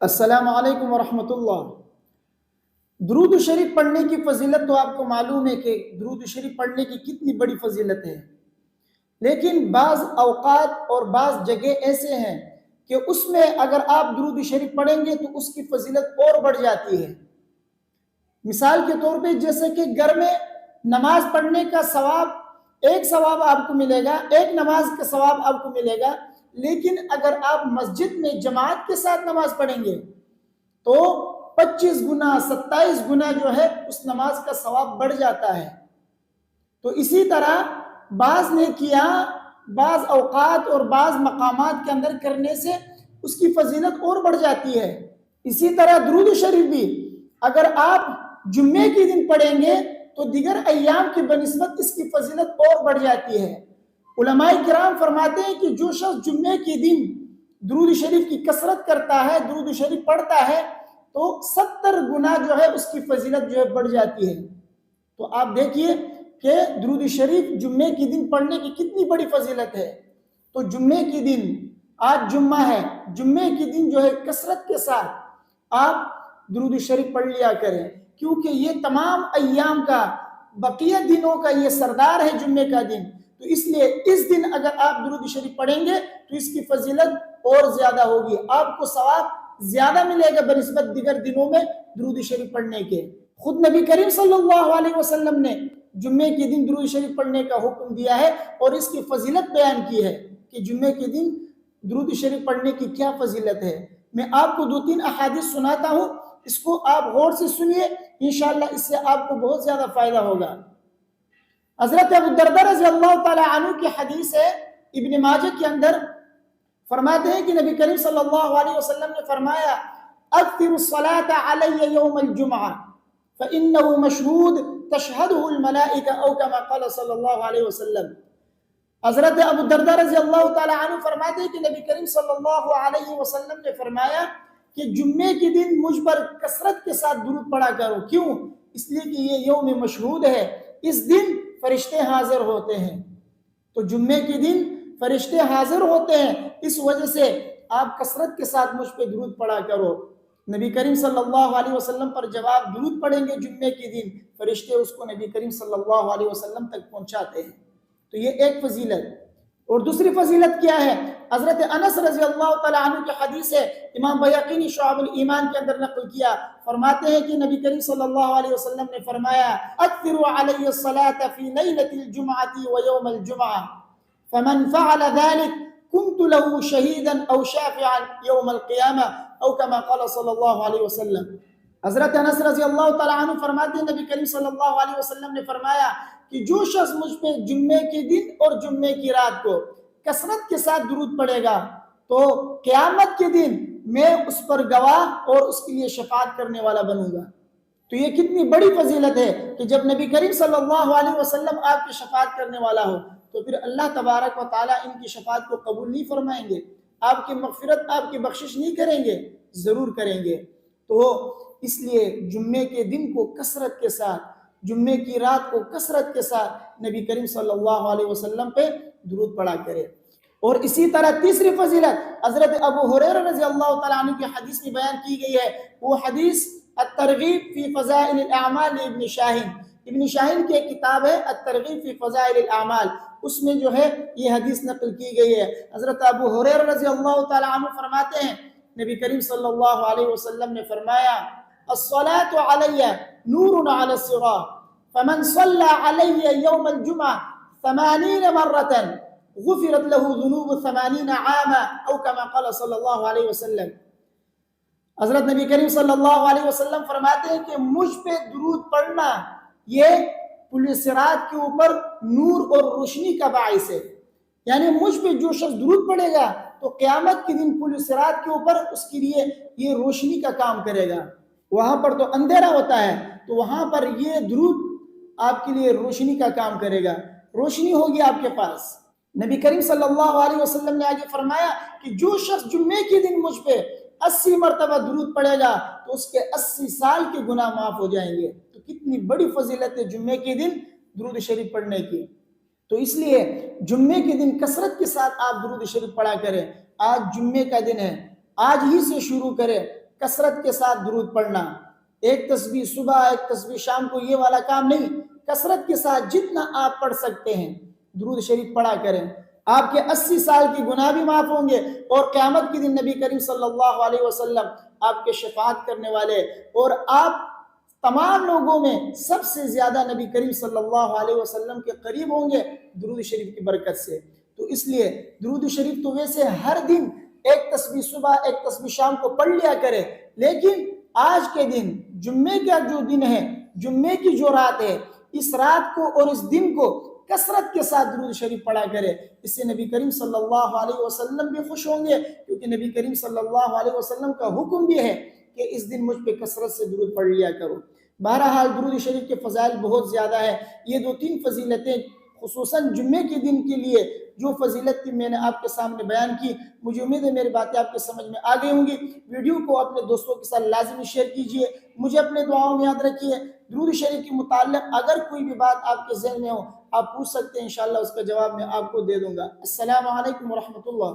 السلام علیکم ورحمۃ اللہ۔ درود شریف پڑھنے کی فضیلت تو آپ کو معلوم ہے کہ درود شریف پڑھنے کی کتنی بڑی فضیلت ہے، لیکن بعض اوقات اور بعض جگہ ایسے ہیں کہ اس میں اگر آپ درود شریف پڑھیں گے تو اس کی فضیلت اور بڑھ جاتی ہے۔ مثال کے طور پہ جیسے کہ گھر میں نماز پڑھنے کا ثواب، ایک ثواب آپ کو ملے گا، ایک نماز کا ثواب آپ کو ملے گا، لیکن اگر آپ مسجد میں جماعت کے ساتھ نماز پڑھیں گے تو 25 گنا 27 گنا جو ہے اس نماز کا ثواب بڑھ جاتا ہے۔ تو اسی طرح بعض نیکیاں بعض اوقات اور بعض مقامات کے اندر کرنے سے اس کی فضیلت اور بڑھ جاتی ہے۔ اسی طرح درود شریف بھی اگر آپ جمعے کے دن پڑھیں گے تو دیگر ایام کی بنسبت اس کی فضیلت اور بڑھ جاتی ہے۔ علماء کرام فرماتے ہیں کہ جو شخص جمعے کے دن درود شریف کی کثرت کرتا ہے، درود شریف پڑھتا ہے، تو 70 گنا جو ہے اس کی فضیلت جو ہے بڑھ جاتی ہے۔ تو آپ دیکھیے کہ درود شریف جمعے کے دن پڑھنے کی کتنی بڑی فضیلت ہے۔ تو جمعے کے دن، آج جمعہ ہے، جمعے کے دن جو ہے کثرت کے ساتھ آپ درود شریف پڑھ لیا کریں، کیونکہ یہ تمام ایام کا، بقیہ دنوں کا یہ سردار ہے جمعے کا دن۔ تو اس لیے اس دن اگر آپ درود شریف پڑھیں گے تو اس کی فضیلت اور زیادہ ہوگی، آپ کو ثواب زیادہ ملے گا بنسبت دیگر دنوں میں درود شریف پڑھنے کے۔ خود نبی کریم صلی اللہ علیہ وسلم نے جمعے کے دن درود شریف پڑھنے کا حکم دیا ہے اور اس کی فضیلت بیان کی ہے کہ جمعے کے دن درود شریف پڑھنے کی کیا فضیلت ہے۔ میں آپ کو 2-3 احادیث سناتا ہوں، اس کو آپ غور سے سنیے، انشاءاللہ اس سے آپ کو بہت زیادہ فائدہ ہوگا۔ حضرت ابو الدرداء رضی اللہ تعالی عنہ کی حدیث ہے، ابن ماجہ کے اندر فرماتے ہیں کہ نبی کریم صلی اللہ علیہ وسلم نے فرمایا اکثر الصلاة علی یوم الجمعہ فإنه مشہود تشہدہ الملائکہ او کما قال صلی اللہ علیہ وسلم۔ حضرت ابو الدرداء رضی اللہ تعالی عنہ فرماتے ہیں کہ نبی کریم صلی اللہ علیہ وسلم نے فرمایا کہ جمعے کے دن مجھ پر کثرت کے ساتھ درود پڑھا کرو۔ کیوں؟ اس لیے کہ یہ یوم مشہود ہے، اس دن فرشتے حاضر ہوتے ہیں۔ تو جمعے کے دن فرشتے حاضر ہوتے ہیں، اس وجہ سے آپ کثرت کے ساتھ مجھ پہ درود پڑھا کرو۔ نبی کریم صلی اللہ علیہ وسلم پر جب آپ درود پڑھیں گے جمعے کے دن، فرشتے اس کو نبی کریم صلی اللہ علیہ وسلم تک پہنچاتے ہیں۔ تو یہ ایک فضیلت۔ اور دوسری فضیلت کیا ہے؟ حضرت انس رضی اللہ تعالی عنہ کی حدیث ہے، امام بیہقی نے شعب الایمان کے اندر نقل کیا، فرماتے ہیں کہ نبی کریم صلی اللہ علیہ وسلم نے فرمایا اکثروا علی الصلاة فی لیلۃ الجمعۃ ویوم الجمعہ فمن فعل ذلك كنت له شہیدا او شافعا یوم القیامہ او کما قال صلی اللہ علیہ وسلم۔ حضرت انس رضی اللہ تعالی عنہ فرماتے ہیں نبی کریم صلی اللہ علیہ وسلم نے فرمایا کہ جو شخص مجھ پہ جمعے کے دن اور جمعے کی رات کو کثرت کے ساتھ درود پڑھے گا تو قیامت کے دن میں اس پر گواہ اور اس کے لیے شفاعت کرنے والا بنوں گا۔ تو یہ کتنی بڑی فضیلت ہے کہ جب نبی کریم صلی اللہ علیہ وسلم آپ کی شفاعت کرنے والا ہو تو پھر اللہ تبارک و تعالیٰ ان کی شفاعت کو قبول نہیں فرمائیں گے، آپ کی مغفرت، آپ کی بخشش نہیں کریں گے؟ ضرور کریں گے۔ تو اس لیے جمعے کے دن کو کثرت کے ساتھ، جمعے کی رات کو کثرت کے ساتھ نبی کریم صلی اللہ علیہ وسلم پہ درود پڑھا کرے۔ اور اسی طرح تیسری فضیلت حضرت ابو ہریرہ رضی اللہ تعالیٰ عنہ کی حدیث میں بیان کی گئی ہے، وہ حدیث الترغیب فی فضائل الاعمال ابن شاہین، ابن شاہین کی ایک کتاب ہے الترغیب فی فضائل الاعمال، اس میں جو ہے یہ حدیث نقل کی گئی ہے۔ حضرت ابو ہریرہ رضی اللہ تعالیٰ عنہ فرماتے ہیں نبی کریم صلی اللہ علیہ وسلم نے فرمایا الصلاة علی نور علی الصراط فمن صلی علی یوم الجمعہ 80 مرۃ غفرت له ذنوب 80 عاما او کما قال صلی اللہ علیہ وسلم۔ حضرت نبی کریم صلی اللہ علیہ وسلم فرماتے ہیں کہ مجھ پہ درود پڑھنا یہ پل صراط کے اوپر نور اور روشنی کا باعث ہے، یعنی مجھ پہ جو شخص درود پڑھے گا تو قیامت کے دن پل صراط کے اوپر اس کے لیے یہ روشنی کا کام کرے گا۔ وہاں پر تو اندھیرا ہوتا ہے، تو وہاں پر یہ درود آپ کے لیے روشنی کا کام کرے گا، روشنی ہوگی آپ کے پاس۔ نبی کریم صلی اللہ علیہ وسلم نے آگے فرمایا کہ جو شخص جمعے کے دن مجھ پہ 80 مرتبہ درود پڑھے گا تو اس کے 80 سال کے گناہ معاف ہو جائیں گے۔ تو کتنی بڑی فضیلت ہے جمعے کے دن درود شریف پڑھنے کی۔ تو اس لیے جمعے کے دن کثرت کے ساتھ آپ درود شریف پڑھا کریں۔ آج جمعے کا دن ہے، آج ہی سے شروع کریں، کثرت کے ساتھ درود پڑھنا، ایک تسبیح صبح ایک تسبیح شام کو، یہ والا کام نہیں، کثرت کے ساتھ جتنا آپ پڑھ سکتے ہیں درود شریف پڑھا کریں۔ آپ کے 80 سال کی گناہ بھی معاف ہوں گے، اور قیامت کے دن نبی کریم صلی اللہ علیہ وسلم آپ کے شفاعت کرنے والے، اور آپ تمام لوگوں میں سب سے زیادہ نبی کریم صلی اللہ علیہ وسلم کے قریب ہوں گے درود شریف کی برکت سے۔ تو اس لیے درود شریف تو ویسے ہر دن ایک تسبیح صبح ایک تسبیح شام کو پڑھ لیا کرے، لیکن آج کے دن جمعے کا جو دن ہے، جمعے کی جو رات ہے، اس رات کو اور اس دن کو کثرت کے ساتھ درود شریف پڑھا کرے۔ اس سے نبی کریم صلی اللہ علیہ وسلم بھی خوش ہوں گے، کیونکہ نبی کریم صلی اللہ علیہ وسلم کا حکم بھی ہے کہ اس دن مجھ پہ کثرت سے درود پڑھ لیا کرو۔ بہرحال درود شریف کے فضائل بہت زیادہ ہیں۔ یہ 2-3 فضیلتیں خصوصاً جمعے کے دن کے لیے جو فضیلت تھی میں نے آپ کے سامنے بیان کی، مجھے امید ہے میری باتیں آپ کے سمجھ میں آ گئی ہوں گی۔ ویڈیو کو اپنے دوستوں کے ساتھ لازمی شیئر کیجئے، مجھے اپنے دعاؤں میں یاد رکھیے۔ درود شریف کے متعلق اگر کوئی بھی بات آپ کے ذہن میں ہو آپ پوچھ سکتے ہیں، انشاءاللہ اس کا جواب میں آپ کو دے دوں گا۔ السلام علیکم ورحمۃ اللہ۔